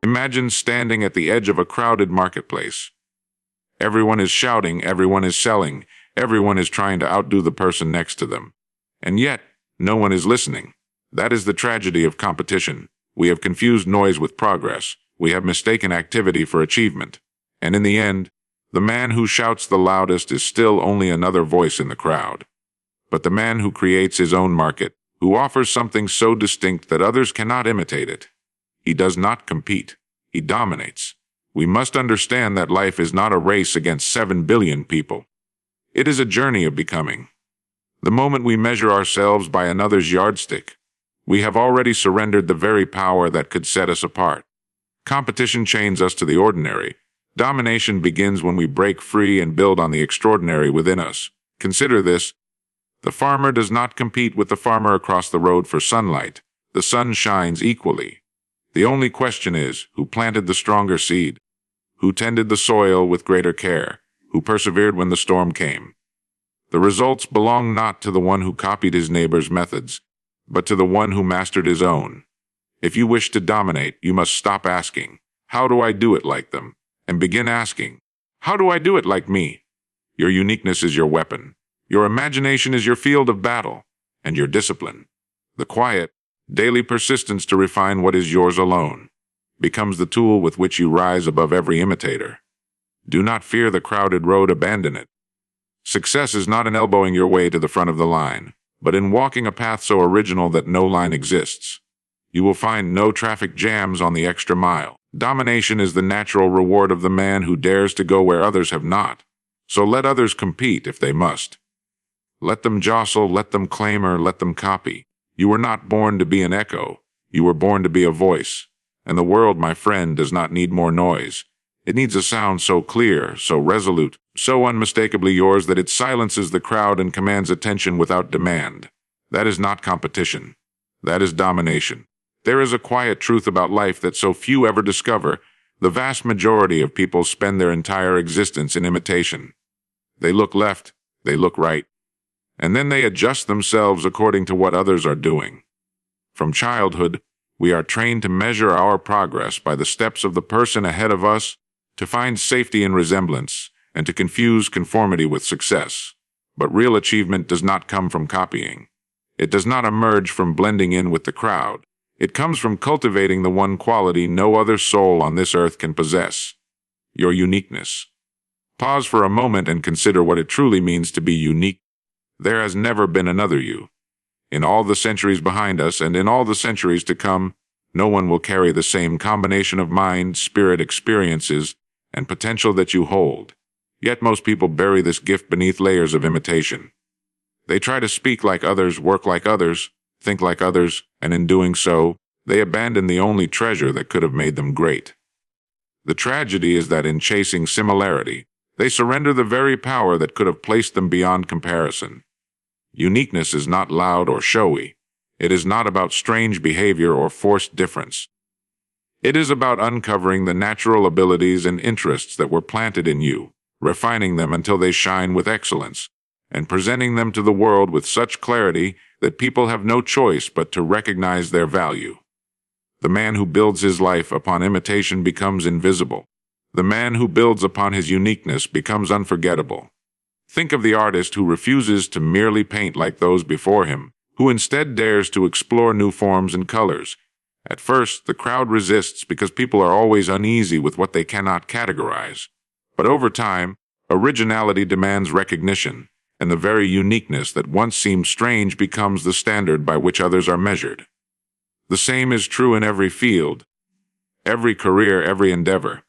Imagine standing at the edge of a crowded marketplace. Everyone is shouting, everyone is selling, everyone is trying to outdo the person next to them. And yet, no one is listening. That is the tragedy of competition. We have confused noise with progress. We have mistaken activity for achievement. And in the end, the man who shouts the loudest is still only another voice in the crowd. But the man who creates his own market, who offers something so distinct that others cannot imitate it, he does not compete. He dominates. We must understand that life is not a race against 7 billion people. It is a journey of becoming. The moment we measure ourselves by another's yardstick, we have already surrendered the very power that could set us apart. Competition chains us to the ordinary. Domination begins when we break free and build on the extraordinary within us. Consider this. The farmer does not compete with the farmer across the road for sunlight. The sun shines equally. The only question is, who planted the stronger seed? Who tended the soil with greater care? Who persevered when the storm came? The results belong not to the one who copied his neighbor's methods, but to the one who mastered his own. If you wish to dominate, you must stop asking, "How do I do it like them?" and begin asking, "How do I do it like me?" Your uniqueness is your weapon. Your imagination is your field of battle, and your discipline, the quiet, daily persistence to refine what is yours alone, becomes the tool with which you rise above every imitator. Do not fear the crowded road, abandon it. Success is not in elbowing your way to the front of the line, but in walking a path so original that no line exists. You will find no traffic jams on the extra mile. Domination is the natural reward of the man who dares to go where others have not. So let others compete if they must. Let them jostle, let them clamor, let them copy. You were not born to be an echo. You were born to be a voice. And the world, my friend, does not need more noise. It needs a sound so clear, so resolute, so unmistakably yours that it silences the crowd and commands attention without demand. That is not competition. That is domination. There is a quiet truth about life that so few ever discover. The vast majority of people spend their entire existence in imitation. They look left, they look right, and then they adjust themselves according to what others are doing. From childhood, we are trained to measure our progress by the steps of the person ahead of us, to find safety in resemblance, and to confuse conformity with success. But real achievement does not come from copying. It does not emerge from blending in with the crowd. It comes from cultivating the one quality no other soul on this earth can possess: your uniqueness. Pause for a moment and consider what it truly means to be unique. There has never been another you. In all the centuries behind us and in all the centuries to come, no one will carry the same combination of mind, spirit, experiences, and potential that you hold. Yet most people bury this gift beneath layers of imitation. They try to speak like others, work like others, think like others, and in doing so, they abandon the only treasure that could have made them great. The tragedy is that in chasing similarity, they surrender the very power that could have placed them beyond comparison. Uniqueness is not loud or showy. It is not about strange behavior or forced difference. It is about uncovering the natural abilities and interests that were planted in you, refining them until they shine with excellence, and presenting them to the world with such clarity that people have no choice but to recognize their value. The man who builds his life upon imitation becomes invisible. The man who builds upon his uniqueness becomes unforgettable. Think of the artist who refuses to merely paint like those before him, who instead dares to explore new forms and colors. At first, the crowd resists because people are always uneasy with what they cannot categorize. But over time, originality demands recognition, and the very uniqueness that once seemed strange becomes the standard by which others are measured. The same is true in every field, every career, every endeavor.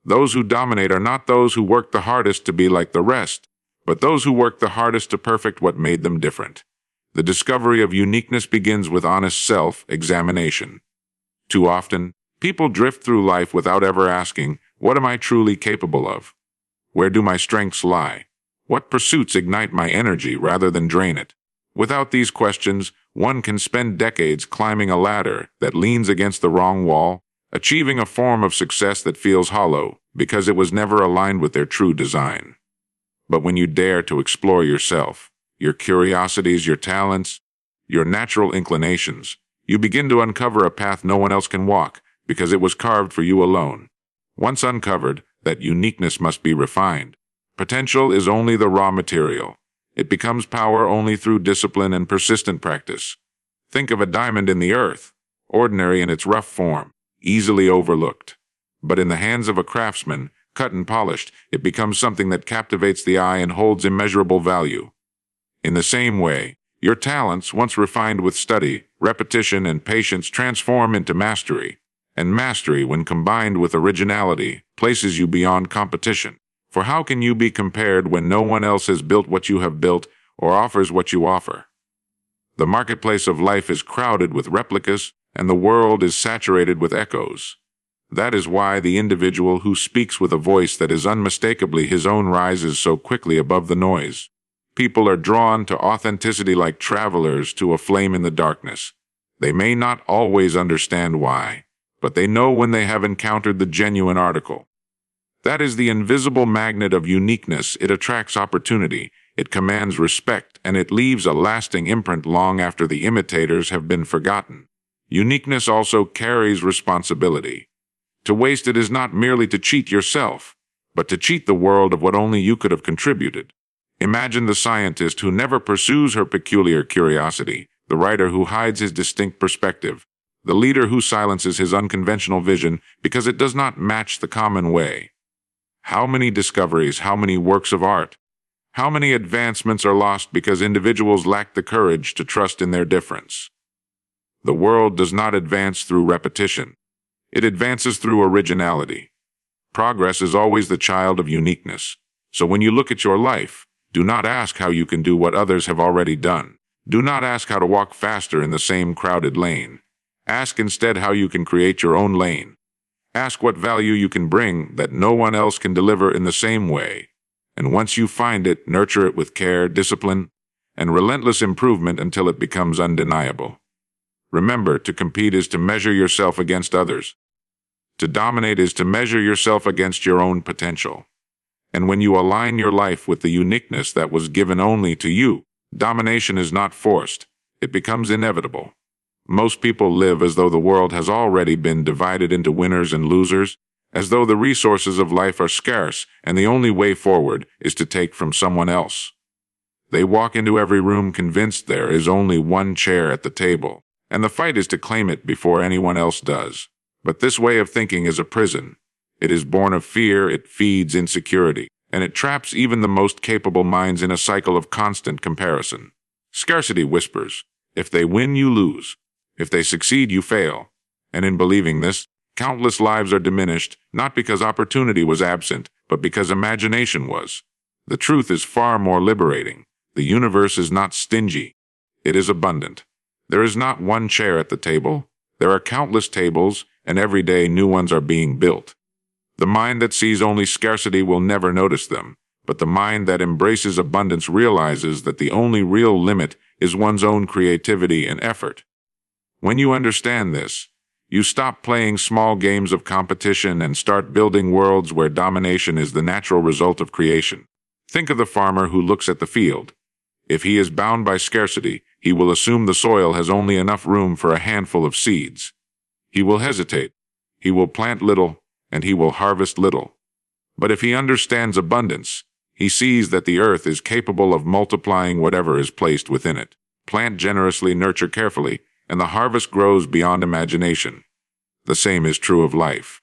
Those who dominate are not those who work the hardest to be like the rest, but those who work the hardest to perfect what made them different. The discovery of uniqueness begins with honest self-examination. Too often, people drift through life without ever asking, what am I truly capable of? Where do my strengths lie? What pursuits ignite my energy rather than drain it? Without these questions, one can spend decades climbing a ladder that leans against the wrong wall, achieving a form of success that feels hollow because it was never aligned with their true design. But when you dare to explore yourself, your curiosities, your talents, your natural inclinations, you begin to uncover a path no one else can walk. because it was carved for you alone. Once uncovered, that uniqueness must be refined. Potential is only the raw material. It becomes power only through discipline and persistent practice. Think of a diamond in the earth, ordinary in its rough form, easily overlooked. But in the hands of a craftsman, cut and polished, it becomes something that captivates the eye and holds immeasurable value. In the same way, your talents, once refined with study, repetition, and patience, transform into mastery. And mastery, when combined with originality, places you beyond competition. For how can you be compared when no one else has built what you have built or offers what you offer? The marketplace of life is crowded with replicas, and the world is saturated with echoes. That is why the individual who speaks with a voice that is unmistakably his own rises so quickly above the noise. People are drawn to authenticity like travelers to a flame in the darkness. They may not always understand why, but they know when they have encountered the genuine article. That is the invisible magnet of uniqueness. It attracts opportunity, it commands respect, and it leaves a lasting imprint long after the imitators have been forgotten. Uniqueness also carries responsibility. To waste it is not merely to cheat yourself, but to cheat the world of what only you could have contributed. Imagine the scientist who never pursues her peculiar curiosity, the writer who hides his distinct perspective, the leader who silences his unconventional vision because it does not match the common way. How many discoveries, how many works of art, how many advancements are lost because individuals lack the courage to trust in their difference? The world does not advance through repetition. It advances through originality. Progress is always the child of uniqueness. So when you look at your life, do not ask how you can do what others have already done. Do not ask how to walk faster in the same crowded lane. Ask instead how you can create your own lane. Ask what value you can bring that no one else can deliver in the same way. And once you find it, nurture it with care, discipline, and relentless improvement until it becomes undeniable. Remember, to compete is to measure yourself against others. To dominate is to measure yourself against your own potential. And when you align your life with the uniqueness that was given only to you, domination is not forced. It becomes inevitable. Most people live as though the world has already been divided into winners and losers, as though the resources of life are scarce and the only way forward is to take from someone else. They walk into every room convinced there is only one chair at the table, and the fight is to claim it before anyone else does. But this way of thinking is a prison. It is born of fear, it feeds insecurity, and it traps even the most capable minds in a cycle of constant comparison. Scarcity whispers, if they win, you lose. If they succeed, you fail. And in believing this, countless lives are diminished, not because opportunity was absent, but because imagination was. The truth is far more liberating. The universe is not stingy. It is abundant. There is not one chair at the table. There are countless tables, and every day new ones are being built. The mind that sees only scarcity will never notice them, but the mind that embraces abundance realizes that the only real limit is one's own creativity and effort. When you understand this, you stop playing small games of competition and start building worlds where domination is the natural result of creation. Think of the farmer who looks at the field. If he is bound by scarcity, he will assume the soil has only enough room for a handful of seeds. He will hesitate. He will plant little, and he will harvest little. But if he understands abundance, he sees that the earth is capable of multiplying whatever is placed within it. Plant generously, nurture carefully, and the harvest grows beyond imagination. The same is true of life.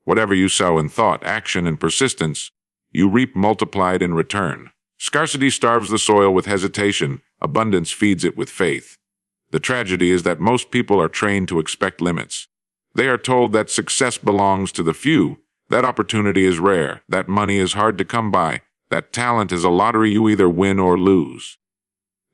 Whatever you sow in thought, action, and persistence, you reap multiplied in return. Scarcity starves the soil with hesitation, abundance feeds it with faith. The tragedy is that most people are trained to expect limits. They are told that success belongs to the few, that opportunity is rare, that money is hard to come by, that talent is a lottery you either win or lose.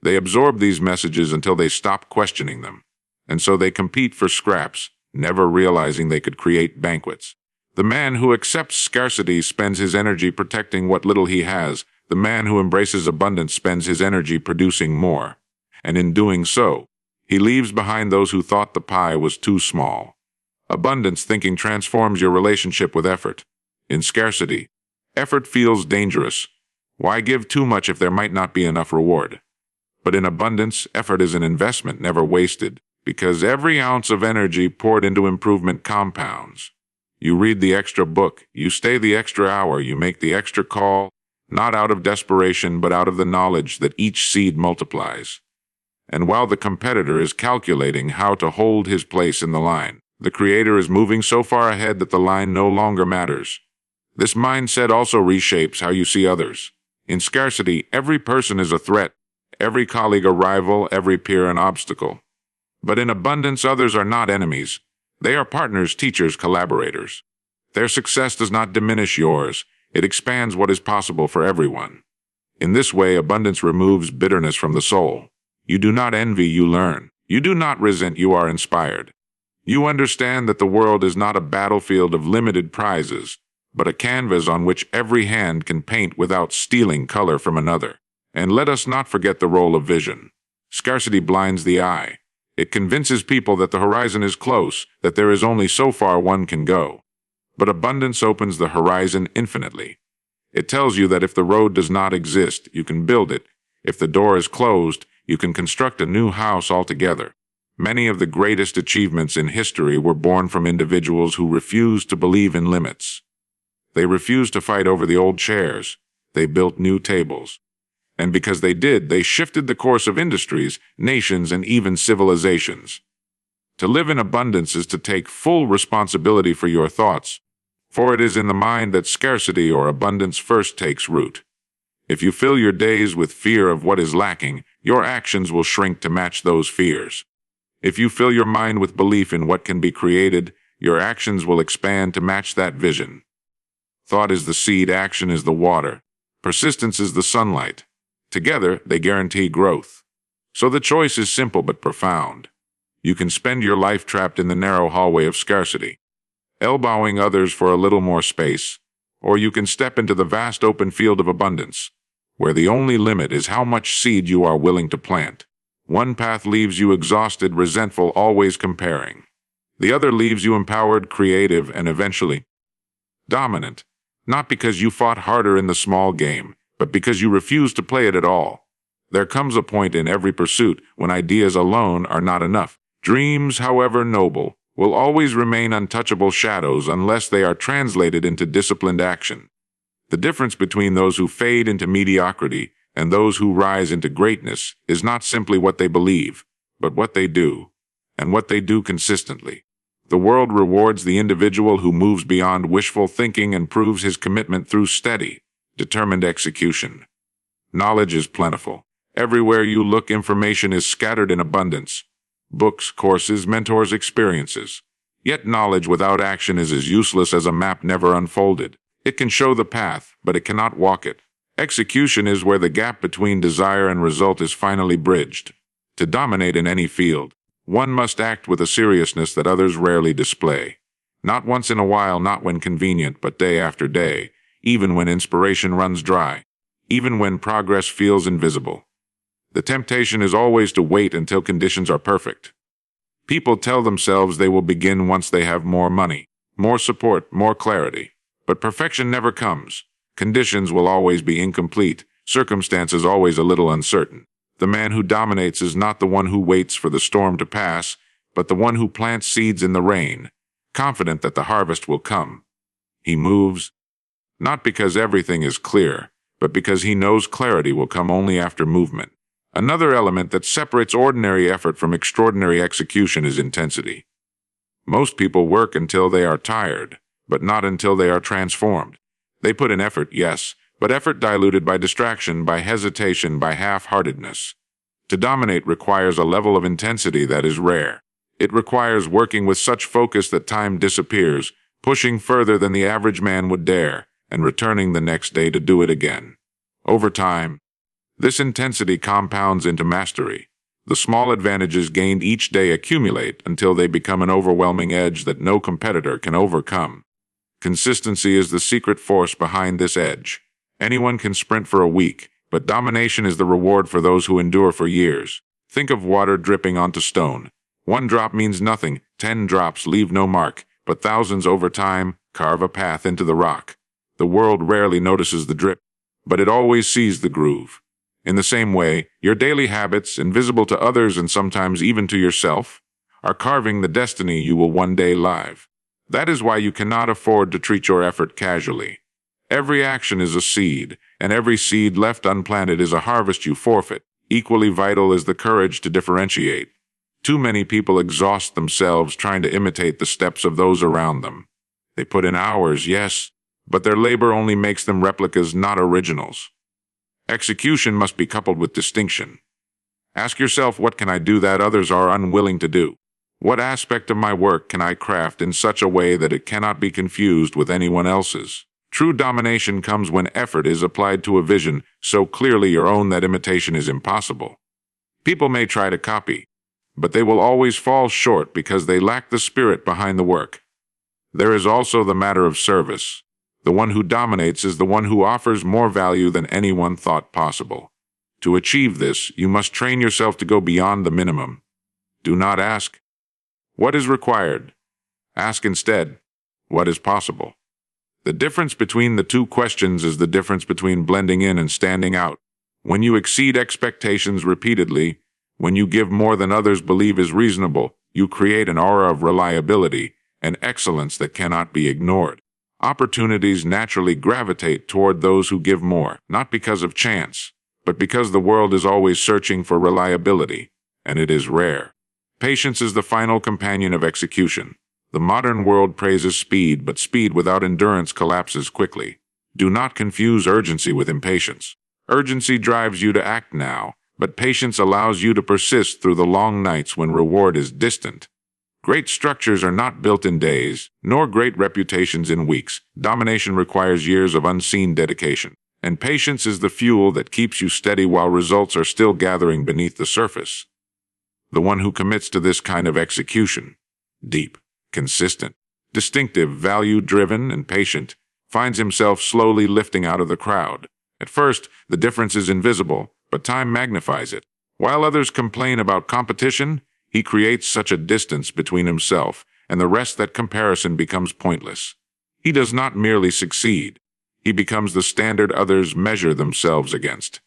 They absorb these messages until they stop questioning them. And so they compete for scraps, never realizing they could create banquets. The man who accepts scarcity spends his energy protecting what little he has. The man who embraces abundance spends his energy producing more. And in doing so, he leaves behind those who thought the pie was too small. Abundance thinking transforms your relationship with effort. In scarcity, effort feels dangerous. Why give too much if there might not be enough reward? But in abundance, effort is an investment never wasted. Because every ounce of energy poured into improvement compounds. You read the extra book, you stay the extra hour, you make the extra call, not out of desperation but out of the knowledge that each seed multiplies. And while the competitor is calculating how to hold his place in the line, the creator is moving so far ahead that the line no longer matters. This mindset also reshapes how you see others. In scarcity, every person is a threat, every colleague a rival, every peer an obstacle. But in abundance, others are not enemies. They are partners, teachers, collaborators. Their success does not diminish yours. It expands what is possible for everyone. In this way, abundance removes bitterness from the soul. You do not envy, you learn. You do not resent, you are inspired. You understand that the world is not a battlefield of limited prizes, but a canvas on which every hand can paint without stealing color from another. And let us not forget the role of vision. Scarcity blinds the eye. It convinces people that the horizon is close, that there is only so far one can go. But abundance opens the horizon infinitely. It tells you that if the road does not exist, you can build it. If the door is closed, you can construct a new house altogether. Many of the greatest achievements in history were born from individuals who refused to believe in limits. They refused to fight over the old chairs. They built new tables. And because they did, they shifted the course of industries, nations, and even civilizations. To live in abundance is to take full responsibility for your thoughts, for it is in the mind that scarcity or abundance first takes root. If you fill your days with fear of what is lacking, your actions will shrink to match those fears. If you fill your mind with belief in what can be created, your actions will expand to match that vision. Thought is the seed, action is the water, persistence is the sunlight. Together, they guarantee growth. So the choice is simple but profound. You can spend your life trapped in the narrow hallway of scarcity, elbowing others for a little more space, or you can step into the vast open field of abundance, where the only limit is how much seed you are willing to plant. One path leaves you exhausted, resentful, always comparing. The other leaves you empowered, creative, and eventually dominant, not because you fought harder in the small game, but because you refuse to play it at all. There comes a point in every pursuit when ideas alone are not enough. Dreams, however noble, will always remain untouchable shadows unless they are translated into disciplined action. The difference between those who fade into mediocrity and those who rise into greatness is not simply what they believe, but what they do, and what they do consistently. The world rewards the individual who moves beyond wishful thinking and proves his commitment through steady, determined execution. Knowledge is plentiful. Everywhere you look, information is scattered in abundance. Books, courses, mentors, experiences. Yet knowledge without action is as useless as a map never unfolded. It can show the path, but it cannot walk it. Execution is where the gap between desire and result is finally bridged. To dominate in any field, one must act with a seriousness that others rarely display. Not once in a while, not when convenient, but day after day, even when inspiration runs dry, even when progress feels invisible. The temptation is always to wait until conditions are perfect. People tell themselves they will begin once they have more money, more support, more clarity. But perfection never comes. Conditions will always be incomplete, circumstances always a little uncertain. The man who dominates is not the one who waits for the storm to pass, but the one who plants seeds in the rain, confident that the harvest will come. He moves, not because everything is clear, but because he knows clarity will come only after movement. Another element that separates ordinary effort from extraordinary execution is intensity. Most people work until they are tired, but not until they are transformed. They put in effort, yes, but effort diluted by distraction, by hesitation, by half-heartedness. To dominate requires a level of intensity that is rare. It requires working with such focus that time disappears, pushing further than the average man would dare, and returning the next day to do it again. Over time, this intensity compounds into mastery. The small advantages gained each day accumulate until they become an overwhelming edge that no competitor can overcome. Consistency is the secret force behind this edge. Anyone can sprint for a week, but domination is the reward for those who endure for years. Think of water dripping onto stone. One drop means nothing, 10 drops leave no mark, but thousands over time carve a path into the rock. The world rarely notices the drip, but it always sees the groove. In the same way, your daily habits, invisible to others and sometimes even to yourself, are carving the destiny you will one day live. That is why you cannot afford to treat your effort casually. Every action is a seed, and every seed left unplanted is a harvest you forfeit. Equally vital is the courage to differentiate. Too many people exhaust themselves trying to imitate the steps of those around them. They put in hours, yes, but their labor only makes them replicas, not originals. Execution must be coupled with distinction. Ask yourself, what can I do that others are unwilling to do? What aspect of my work can I craft in such a way that it cannot be confused with anyone else's? True domination comes when effort is applied to a vision so clearly your own that imitation is impossible. People may try to copy, but they will always fall short because they lack the spirit behind the work. There is also the matter of service. The one who dominates is the one who offers more value than anyone thought possible. To achieve this, you must train yourself to go beyond the minimum. Do not ask, what is required? Ask instead, what is possible? The difference between the two questions is the difference between blending in and standing out. When you exceed expectations repeatedly, when you give more than others believe is reasonable, you create an aura of reliability and excellence that cannot be ignored. Opportunities naturally gravitate toward those who give more, not because of chance, but because the world is always searching for reliability, and it is rare. Patience is the final companion of execution. The modern world praises speed, but speed without endurance collapses quickly. Do not confuse urgency with impatience. Urgency drives you to act now, but patience allows you to persist through the long nights when reward is distant. Great structures are not built in days, nor great reputations in weeks. Domination requires years of unseen dedication, and patience is the fuel that keeps you steady while results are still gathering beneath the surface. The one who commits to this kind of execution, deep, consistent, distinctive, value-driven, and patient, finds himself slowly lifting out of the crowd. At first, the difference is invisible, but time magnifies it. While others complain about competition, he creates such a distance between himself and the rest that comparison becomes pointless. He does not merely succeed. He becomes the standard others measure themselves against.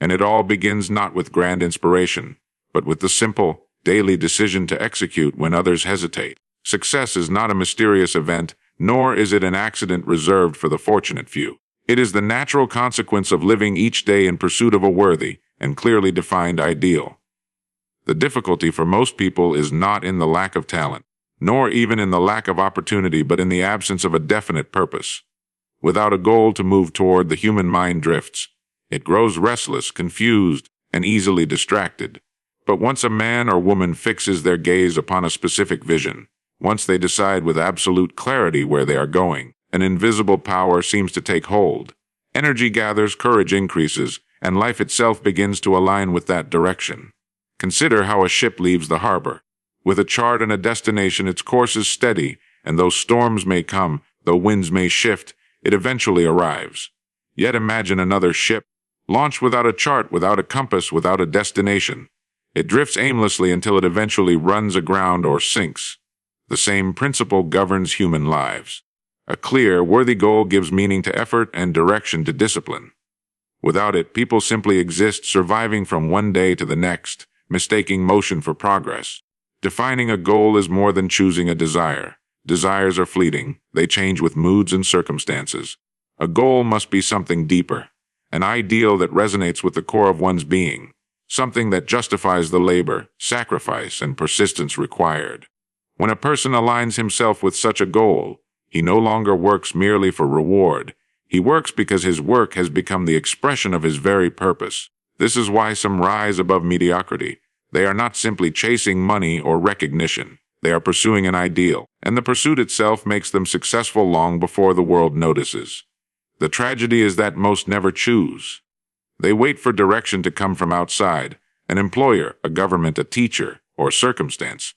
And it all begins not with grand inspiration, but with the simple, daily decision to execute when others hesitate. Success is not a mysterious event, nor is it an accident reserved for the fortunate few. It is the natural consequence of living each day in pursuit of a worthy and clearly defined ideal. The difficulty for most people is not in the lack of talent, nor even in the lack of opportunity, but in the absence of a definite purpose. Without a goal to move toward, the human mind drifts. It grows restless, confused, and easily distracted. But once a man or woman fixes their gaze upon a specific vision, once they decide with absolute clarity where they are going, an invisible power seems to take hold. Energy gathers, courage increases, and life itself begins to align with that direction. Consider how a ship leaves the harbor. With a chart and a destination, its course is steady, and though storms may come, though winds may shift, it eventually arrives. Yet imagine another ship, launched without a chart, without a compass, without a destination. It drifts aimlessly until it eventually runs aground or sinks. The same principle governs human lives. A clear, worthy goal gives meaning to effort and direction to discipline. Without it, people simply exist, surviving from one day to the next, mistaking motion for progress. Defining a goal is more than choosing a desire. Desires are fleeting. They change with moods and circumstances. A goal must be something deeper, an ideal that resonates with the core of one's being, something that justifies the labor, sacrifice, and persistence required. When a person aligns himself with such a goal, he no longer works merely for reward. He works because his work has become the expression of his very purpose. This is why some rise above mediocrity. They are not simply chasing money or recognition. They are pursuing an ideal, and the pursuit itself makes them successful long before the world notices. The tragedy is that most never choose. They wait for direction to come from outside, an employer, a government, a teacher, or circumstance.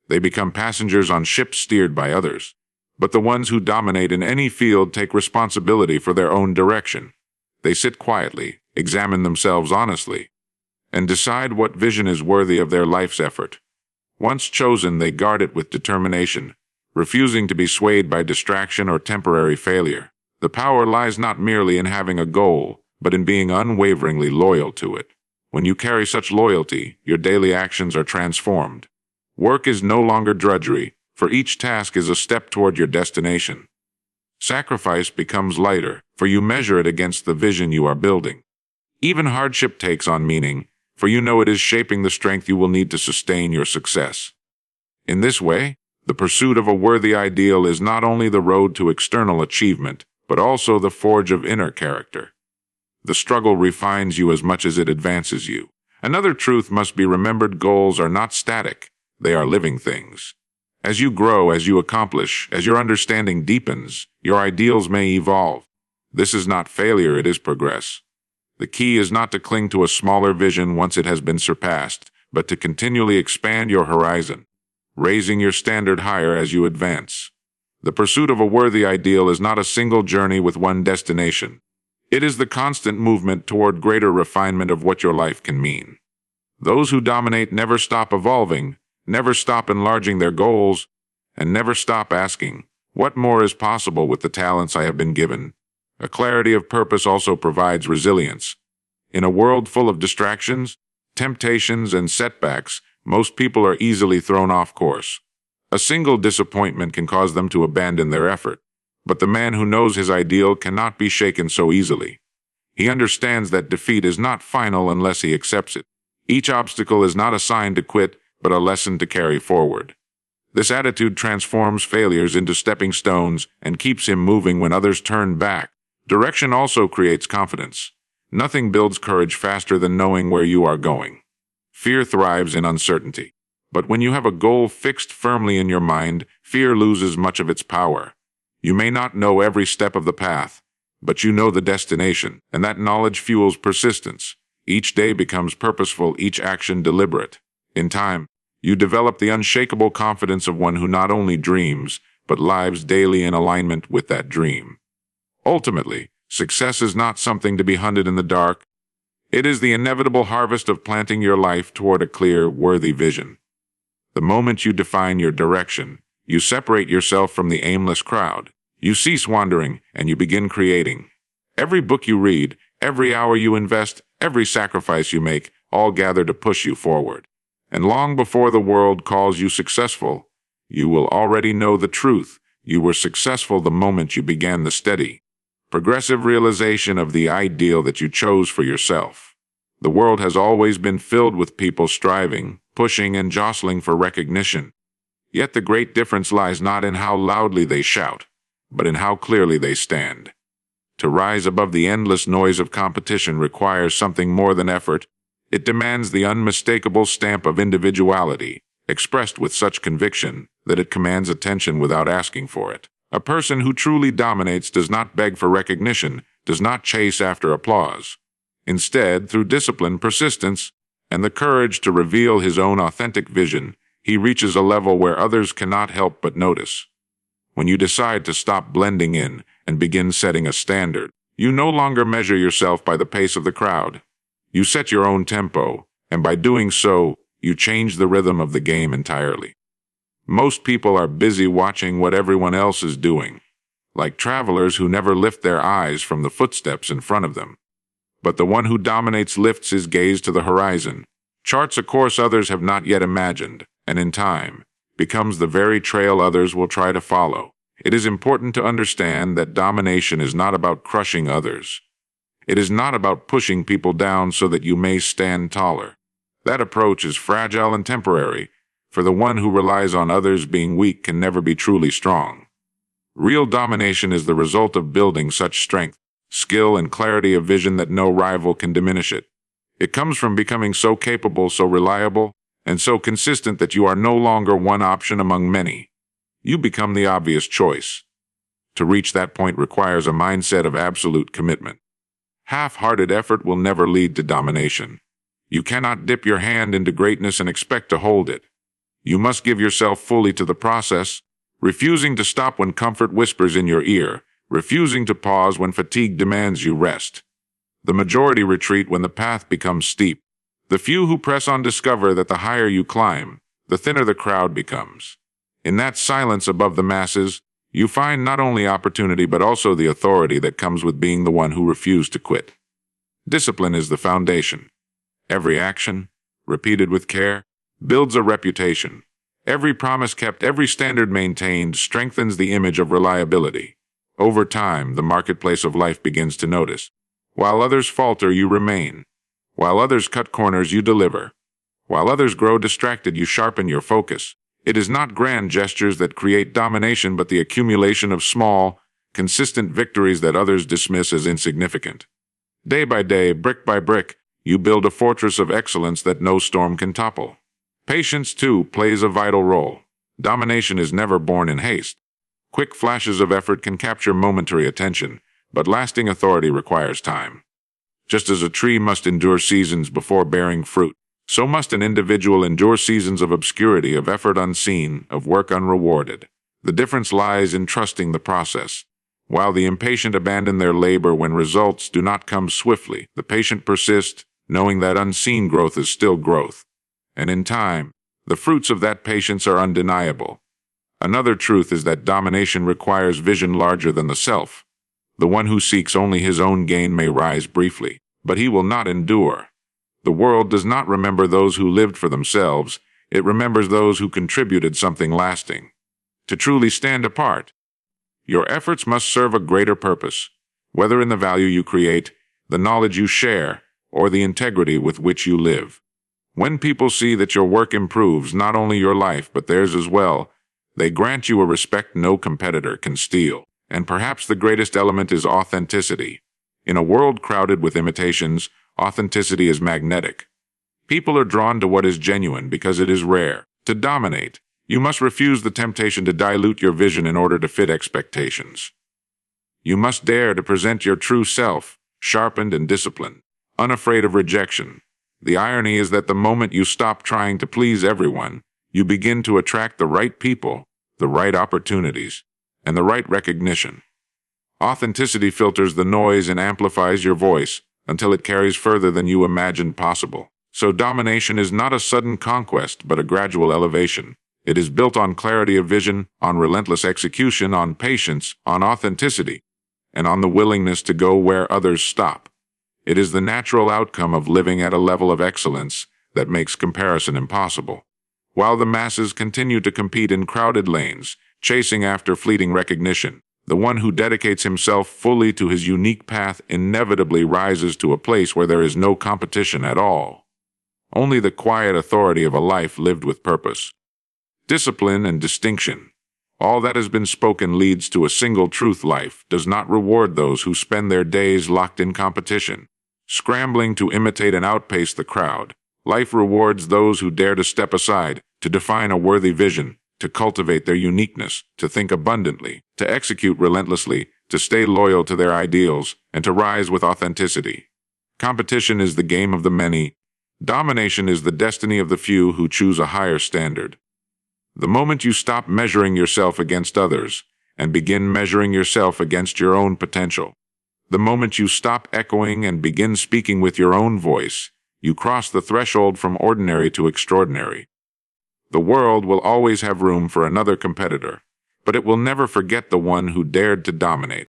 They become passengers on ships steered by others. But the ones who dominate in any field take responsibility for their own direction. They sit quietly, examine themselves honestly, and decide what vision is worthy of their life's effort. Once chosen, they guard it with determination, refusing to be swayed by distraction or temporary failure. The power lies not merely in having a goal, but in being unwaveringly loyal to it. When you carry such loyalty, your daily actions are transformed. Work is no longer drudgery, for each task is a step toward your destination. Sacrifice becomes lighter, for you measure it against the vision you are building. Even hardship takes on meaning, for you know it is shaping the strength you will need to sustain your success. In this way, the pursuit of a worthy ideal is not only the road to external achievement, but also the forge of inner character. The struggle refines you as much as it advances you. Another truth must be remembered: goals are not static, they are living things. As you grow, as you accomplish, as your understanding deepens, your ideals may evolve. This is not failure, it is progress. The key is not to cling to a smaller vision once it has been surpassed, but to continually expand your horizon, raising your standard higher as you advance. The pursuit of a worthy ideal is not a single journey with one destination. It is the constant movement toward greater refinement of what your life can mean. Those who dominate never stop evolving, never stop enlarging their goals, and never stop asking, what more is possible with the talents I have been given? A clarity of purpose also provides resilience. In a world full of distractions, temptations, and setbacks, most people are easily thrown off course. A single disappointment can cause them to abandon their effort. But the man who knows his ideal cannot be shaken so easily. He understands that defeat is not final unless he accepts it. Each obstacle is not a sign to quit, but a lesson to carry forward. This attitude transforms failures into stepping stones and keeps him moving when others turn back. Direction also creates confidence. Nothing builds courage faster than knowing where you are going. Fear thrives in uncertainty. But when you have a goal fixed firmly in your mind, fear loses much of its power. You may not know every step of the path, but you know the destination, and that knowledge fuels persistence. Each day becomes purposeful, each action deliberate. In time, you develop the unshakable confidence of one who not only dreams, but lives daily in alignment with that dream. Ultimately, success is not something to be hunted in the dark. It is the inevitable harvest of planting your life toward a clear, worthy vision. The moment you define your direction, you separate yourself from the aimless crowd. You cease wandering, and you begin creating. Every book you read, every hour you invest, every sacrifice you make, all gather to push you forward. And long before the world calls you successful, you will already know the truth. You were successful the moment you began the steady, progressive realization of the ideal that you chose for yourself. The world has always been filled with people striving, pushing, and jostling for recognition. Yet the great difference lies not in how loudly they shout, but in how clearly they stand. To rise above the endless noise of competition requires something more than effort. It demands the unmistakable stamp of individuality, expressed with such conviction that it commands attention without asking for it. A person who truly dominates does not beg for recognition, does not chase after applause. Instead, through discipline, persistence, and the courage to reveal his own authentic vision, he reaches a level where others cannot help but notice. When you decide to stop blending in and begin setting a standard, you no longer measure yourself by the pace of the crowd. You set your own tempo, and by doing so, you change the rhythm of the game entirely. Most people are busy watching what everyone else is doing, like travelers who never lift their eyes from the footsteps in front of them. But the one who dominates lifts his gaze to the horizon, charts a course others have not yet imagined, and in time, becomes the very trail others will try to follow. It is important to understand that domination is not about crushing others. It is not about pushing people down so that you may stand taller. That approach is fragile and temporary, for the one who relies on others being weak can never be truly strong. Real domination is the result of building such strength, skill, and clarity of vision that no rival can diminish it. It comes from becoming so capable, so reliable, and so consistent that you are no longer one option among many. You become the obvious choice. To reach that point requires a mindset of absolute commitment. Half-hearted effort will never lead to domination. You cannot dip your hand into greatness and expect to hold it. You must give yourself fully to the process, refusing to stop when comfort whispers in your ear, refusing to pause when fatigue demands you rest. The majority retreat when the path becomes steep. The few who press on discover that the higher you climb, the thinner the crowd becomes. In that silence above the masses, you find not only opportunity but also the authority that comes with being the one who refused to quit. Discipline is the foundation. Every action, repeated with care, builds a reputation. Every promise kept, every standard maintained strengthens the image of reliability. Over time, the marketplace of life begins to notice. While others falter, you remain. While others cut corners, you deliver. While others grow distracted, you sharpen your focus. It is not grand gestures that create domination, but the accumulation of small, consistent victories that others dismiss as insignificant. Day by day, brick by brick, you build a fortress of excellence that no storm can topple. Patience, too, plays a vital role. Domination is never born in haste. Quick flashes of effort can capture momentary attention, but lasting authority requires time. Just as a tree must endure seasons before bearing fruit, so must an individual endure seasons of obscurity, of effort unseen, of work unrewarded. The difference lies in trusting the process. While the impatient abandon their labor when results do not come swiftly, the patient persist, knowing that unseen growth is still growth. And in time, the fruits of that patience are undeniable. Another truth is that domination requires vision larger than the self. The one who seeks only his own gain may rise briefly, but he will not endure. The world does not remember those who lived for themselves, it remembers those who contributed something lasting. To truly stand apart, your efforts must serve a greater purpose, whether in the value you create, the knowledge you share, or the integrity with which you live. When people see that your work improves not only your life but theirs as well, they grant you a respect no competitor can steal. And perhaps the greatest element is authenticity. In a world crowded with imitations, authenticity is magnetic. People are drawn to what is genuine because it is rare. To dominate, you must refuse the temptation to dilute your vision in order to fit expectations. You must dare to present your true self, sharpened and disciplined, unafraid of rejection. The irony is that the moment you stop trying to please everyone, you begin to attract the right people, the right opportunities, and the right recognition. Authenticity filters the noise and amplifies your voice until it carries further than you imagined possible. So domination is not a sudden conquest, but a gradual elevation. It is built on clarity of vision, on relentless execution, on patience, on authenticity, and on the willingness to go where others stop. It is the natural outcome of living at a level of excellence that makes comparison impossible. While the masses continue to compete in crowded lanes, chasing after fleeting recognition, the one who dedicates himself fully to his unique path inevitably rises to a place where there is no competition at all. Only the quiet authority of a life lived with purpose, discipline, and distinction. All that has been spoken leads to a single truth: life does not reward those who spend their days locked in competition, scrambling to imitate and outpace the crowd. Life rewards those who dare to step aside, to define a worthy vision, to cultivate their uniqueness, to think abundantly, to execute relentlessly, to stay loyal to their ideals, and to rise with authenticity. Competition is the game of the many. Domination is the destiny of the few who choose a higher standard. The moment you stop measuring yourself against others and begin measuring yourself against your own potential, the moment you stop echoing and begin speaking with your own voice, you cross the threshold from ordinary to extraordinary. The world will always have room for another competitor, but it will never forget the one who dared to dominate.